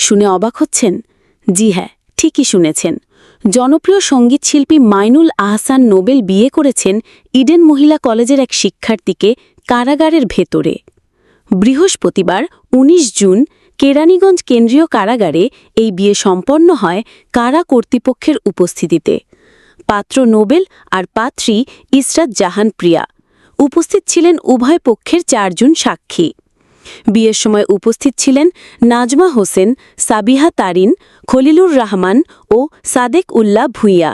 শুনে অবাক হচ্ছেন? জি হ্যাঁ, ঠিকই শুনেছেন। জনপ্রিয় সঙ্গীতশিল্পী মাইনুল আহসান নোবেল বিয়ে করেছেন ইডেন মহিলা কলেজের এক শিক্ষার্থীকে কারাগারের ভেতরে। বৃহস্পতিবার ১৯ জুন কেরানীগঞ্জ কেন্দ্রীয় কারাগারে এই বিয়ে সম্পন্ন হয় কারা কর্তৃপক্ষের উপস্থিতিতে। পাত্র নোবেল আর পাত্রী ইসরাত জাহান প্রিয়া। উপস্থিত ছিলেন উভয় পক্ষের ৪ জন সাক্ষী। বিয়ের সময় উপস্থিত ছিলেন নাজমা হোসেন, সাবিহা তারিন, খলিলুর রহমান ও সাদেক উল্লাহ ভূঁইয়া।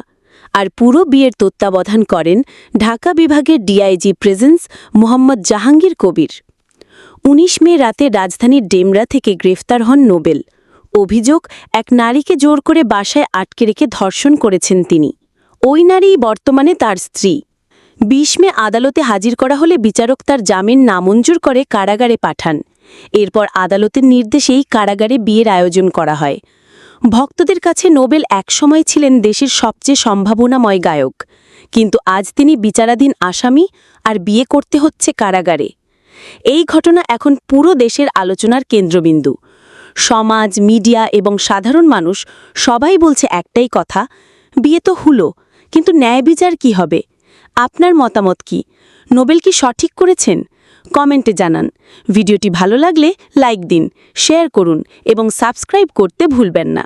আর পুরো বিয়ের তত্ত্বাবধান করেন ঢাকা বিভাগের ডিআইজি প্রেজেন্স মোহাম্মদ জাহাঙ্গীর কবির। ১৯ মে রাতে রাজধানীর ডেমরা থেকে গ্রেফতার হন নোবেল। অভিযোগ, এক নারীকে জোর করে বাসায় আটকে রেখে ধর্ষণ করেছেন তিনি। ওই নারীই বর্তমানে তার স্ত্রী। ২০ মে আদালতে হাজির করা হলে বিচারক তার জামিন নামঞ্জুর করে কারাগারে পাঠান। এরপর আদালতের নির্দেশেই কারাগারে বিয়ের আয়োজন করা হয়। ভক্তদের কাছে নোবেল একসময় ছিলেন দেশের সবচেয়ে সম্ভাবনাময় গায়ক, কিন্তু আজ তিনি বিচারাধীন আসামি, আর বিয়ে করতে হচ্ছে কারাগারে। এই ঘটনা এখন পুরো দেশের আলোচনার কেন্দ্রবিন্দু। সমাজ, মিডিয়া এবং সাধারণ মানুষ সবাই বলছে একটাই কথা, বিয়ে তো হলো, কিন্তু ন্যায় বিচার কি হবে? আপনার মতামত কি? নোবেল কি সঠিক করেছেন? কমেন্টে জানান। ভিডিওটি ভালো লাগলে লাইক দিন, শেয়ার করুন এবং সাবস্ক্রাইব করতে ভুলবেন না।